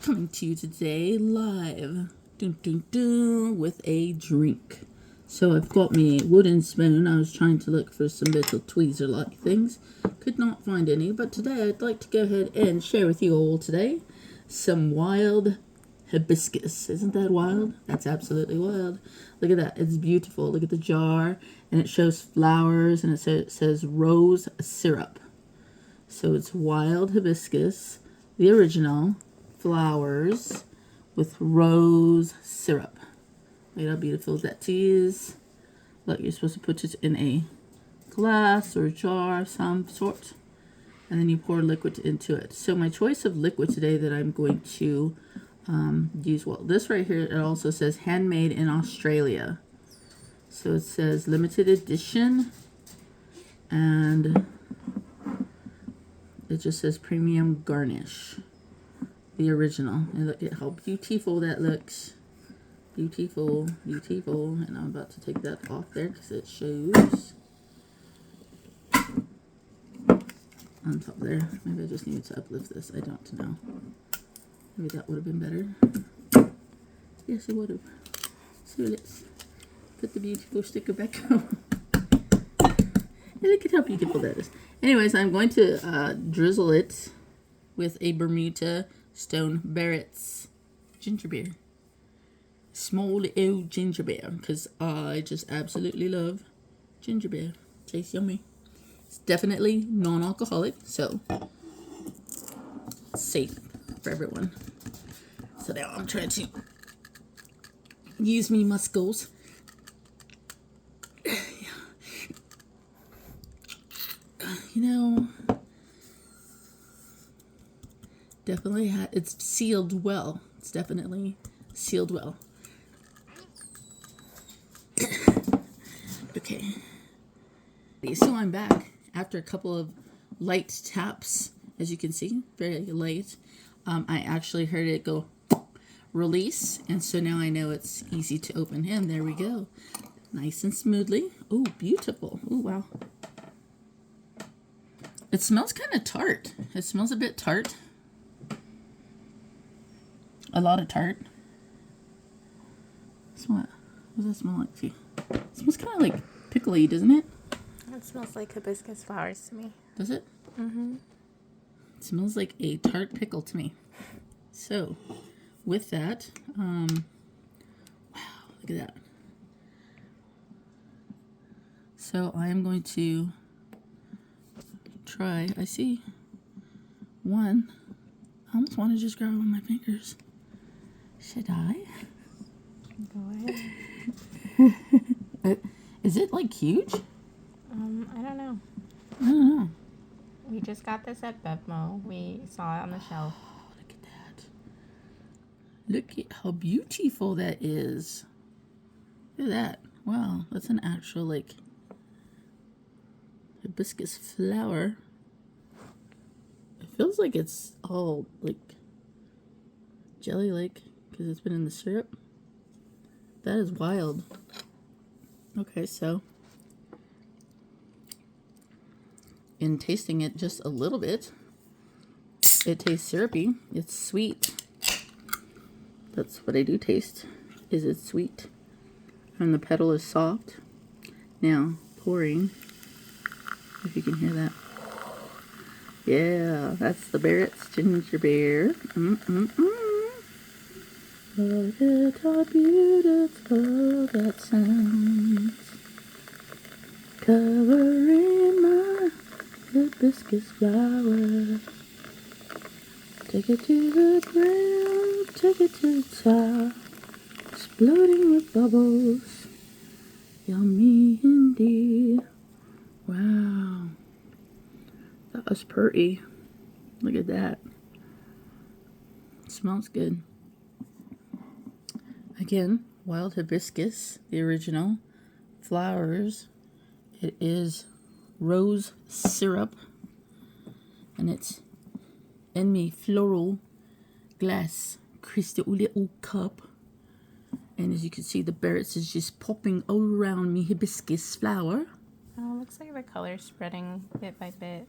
coming to you today live with a drink. So I've got me wooden spoon. I was trying to look for some little tweezer-like things. Could not find any, but today I'd like to go ahead and share with you all today some wild hibiscus. Isn't that wild? That's absolutely wild. Look at that. It's beautiful. Look at the jar, and it shows flowers, and it says rose syrup. So it's wild hibiscus, the original, flowers with rose syrup. Look at how beautiful that is. Look, you're supposed to put it in a glass or a jar of some sort, and then you pour liquid into it. So my choice of liquid today that I'm going to use, well, this right here, it also says handmade in Australia. So it says limited edition, and it just says premium garnish, the original. And look at how beautiful that looks. Beautiful, beautiful. And I'm about to take that off there because it shows on top there. Maybe I just needed to uplift this. I don't know. Maybe that would have been better. Yes, it would have. So let's put the beautiful sticker back on. And look at how beautiful that is. Anyways, I'm going to drizzle it with a Bermuda Stone Barrett's ginger beer. Small little ginger beer, because I just absolutely love ginger beer. Tastes yummy. It's definitely non-alcoholic, so it's safe for everyone. So now I'm trying to use me muscles. You know, definitely it's sealed well. It's definitely sealed well. Okay. So I'm back after a couple of light taps, as you can see, very light. I actually heard it go release, and so now I know it's easy to open. And there we go. Nice and smoothly. Oh, beautiful. Oh, wow. It smells kind of tart. It smells a bit tart. A lot of tart. What does that smell like? See, it smells kind of like pickly, doesn't it? It smells like hibiscus flowers to me. Does it? Mm-hmm. It smells like a tart pickle to me. So, with that, wow, look at that. So I am going to try. I see one. I almost want to just grab it with my fingers. Should I? Go ahead. Is it like huge? I don't know. I don't know. We just got this at Bevmo. We saw it on the shelf. Oh, look at that. Look at how beautiful that is. Look at that. Wow, that's an actual like hibiscus flower. It feels like it's all like jelly-like because it's been in the syrup. That is wild. Okay, so in tasting it just a little bit, it tastes syrupy. It's sweet. That's what I do taste. Is it sweet? And the petal is soft. Now pouring. If you can hear that. Yeah, that's the Barrett's ginger beer. Look at how beautiful that sounds. Covering my hibiscus flower. Take it to the ground, take it to the top. Exploding with bubbles. Yummy indeed. Wow. That was pretty. Look at that. It smells good. Again, wild hibiscus, the original. Flowers. It is rose syrup. And it's in me floral glass crystal little cup. And as you can see, the Barrett's is just popping all around me hibiscus flower. Oh, it looks like the color's spreading bit by bit.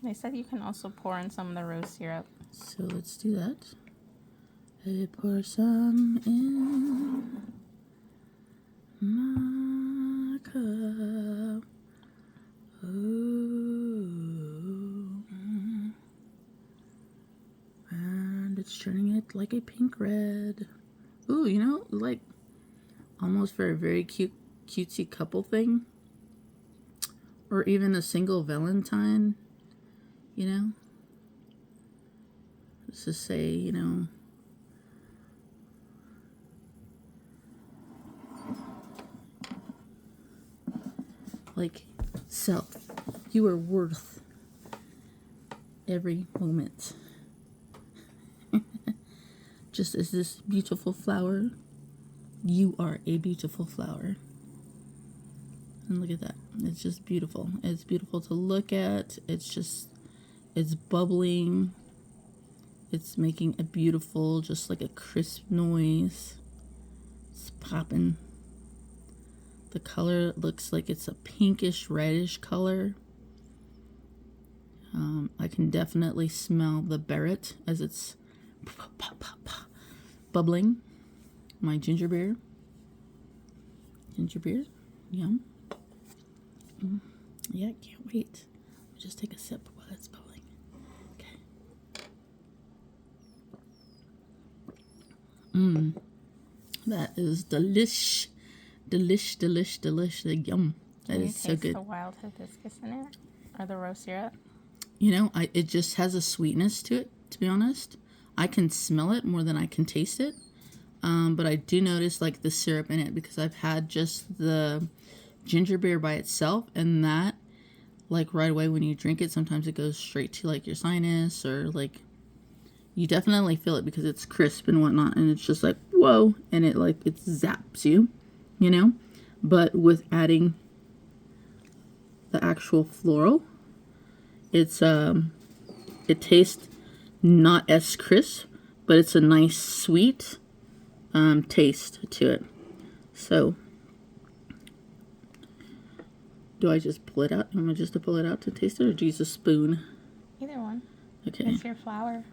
They said you can also pour in some of the rose syrup. So let's do that. I pour some in my cup. Ooh. And it's turning it like a pink red. Ooh, you know, like almost for a very cutesy couple thing. Or even a single Valentine, you know. Let's just say, you know, like, self, you are worth every moment. Just as this beautiful flower, you are a beautiful flower. And look at that. It's just beautiful. It's beautiful to look at. It's bubbling. It's making a beautiful, just like a crisp noise. It's popping. The color looks like it's a pinkish reddish color. I can definitely smell the berret as it's bubbling. My ginger beer. Ginger beer. Yum. Yeah, can't wait. I'll just take a sip while it's bubbling. Okay. That is delish. Delish, delish, delish. Yum. That is so good. Can you taste the wild hibiscus in it? Or the rose syrup? You know, it just has a sweetness to it, to be honest. I can smell it more than I can taste it. But I do notice, like, the syrup in it because I've had just the ginger beer by itself, and that, like, right away when you drink it, sometimes it goes straight to, like, your sinus, or, like, you definitely feel it because it's crisp and whatnot, and it's just like, whoa, and it, like, it zaps you, you know? But with adding the actual floral, it's, it tastes not as crisp, but it's a nice sweet taste to it. So, do I just pull it out? Am I just to pull it out to taste it, or do you use a spoon? Either one. Okay. It's your flower.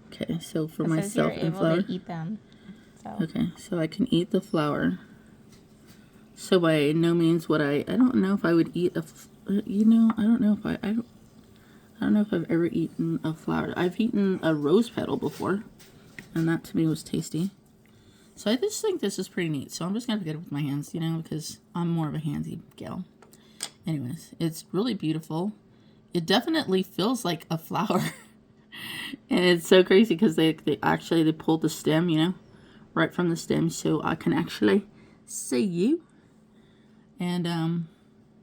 Okay, so for It says myself you're and able flour. to eat them. So. Okay, so I can eat the flour. So by no means would I don't know if I would eat you know, I don't know if I don't know if I've ever eaten a flower. I've eaten a rose petal before, and that to me was tasty. So I just think this is pretty neat. So I'm just going to get it with my hands, you know, because I'm more of a handsy gal. Anyways, it's really beautiful. It definitely feels like a flower. And it's so crazy because they pulled the stem, you know, right from the stem, so I can actually see you. And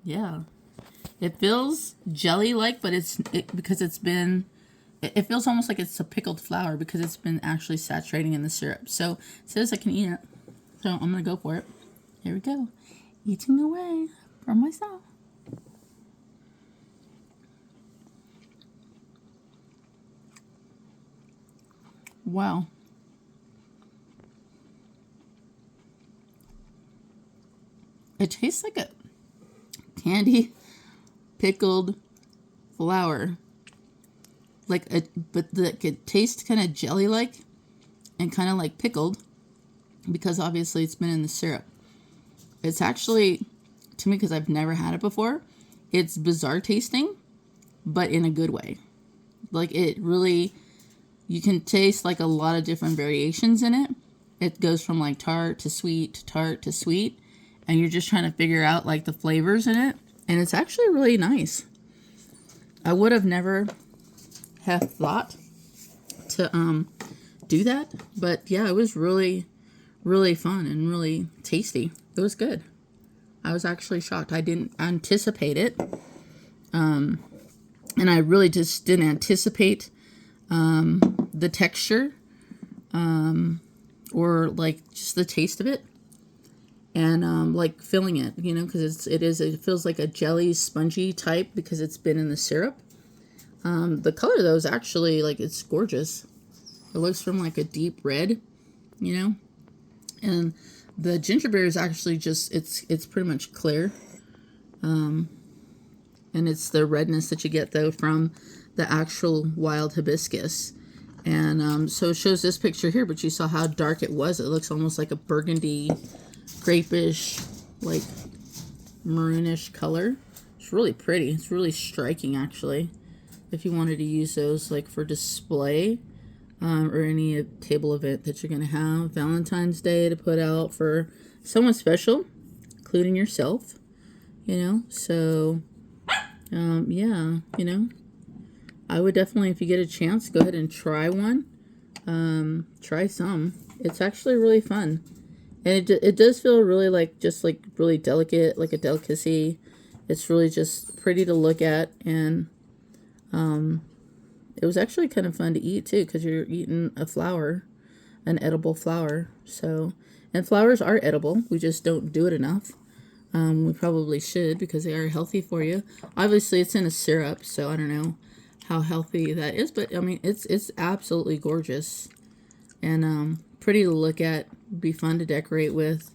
yeah. It feels jelly-like, but because it's been, it feels almost like it's a pickled flour because it's been actually saturating in the syrup. So it says I can eat it. So I'm going to go for it. Here we go. Eating away for myself. Wow. It tastes like a candy pickled flour, but it tastes kind of jelly-like and kind of like pickled because obviously it's been in the syrup. It's actually, to me, because I've never had it before, it's bizarre tasting, but in a good way. Like, it really, you can taste like a lot of different variations in it. It goes from like tart to sweet, and you're just trying to figure out like the flavors in it. And it's actually really nice. I would have never have thought to do that, but yeah, it was really, really fun and really tasty. It was good. I was actually shocked. I didn't anticipate it, and I really just didn't anticipate the texture or like just the taste of it. And like filling it, you know, because it feels like a jelly, spongy type because it's been in the syrup. The color though is actually like, it's gorgeous. It looks from like a deep red, you know, and the ginger beer is actually just it's pretty much clear, and it's the redness that you get though from the actual wild hibiscus. And so it shows this picture here, but you saw how dark it was. It looks almost like a burgundy, grapish, like maroonish color. It's really pretty. It's really striking, actually. If you wanted to use those like for display or any table event that you're going to have, Valentine's Day to put out for someone special, including yourself, you know. So, yeah, you know, I would definitely, if you get a chance, go ahead and try one. Try some. It's actually really fun. And it does feel really like, just like really delicate, like a delicacy. It's really just pretty to look at. And it was actually kind of fun to eat too, because you're eating a flower, an edible flower. So, and flowers are edible. We just don't do it enough. We probably should, because they are healthy for you. Obviously, it's in a syrup, so I don't know how healthy that is, but I mean, it's absolutely gorgeous and pretty to look at. Be fun to decorate with.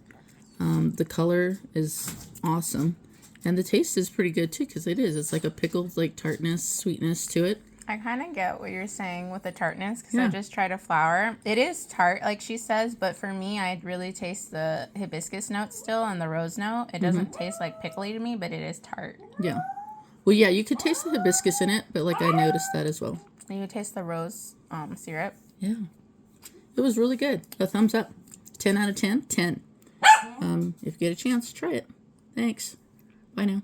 The color is awesome, and the taste is pretty good too, because it's like a pickled like tartness, sweetness to it. I kind of get what you're saying with the tartness, because Yeah. I just tried a flower. It is tart, like she says, but for me, I'd really taste the hibiscus note still and the rose note. It doesn't taste like pickly to me, but it is tart. Yeah. Well, yeah, you could taste the hibiscus in it, but like I noticed that as well. You could taste the rose syrup. Yeah. It was really good. A thumbs up. 10 out of 10. 10. If you get a chance, try it. Thanks. Bye now.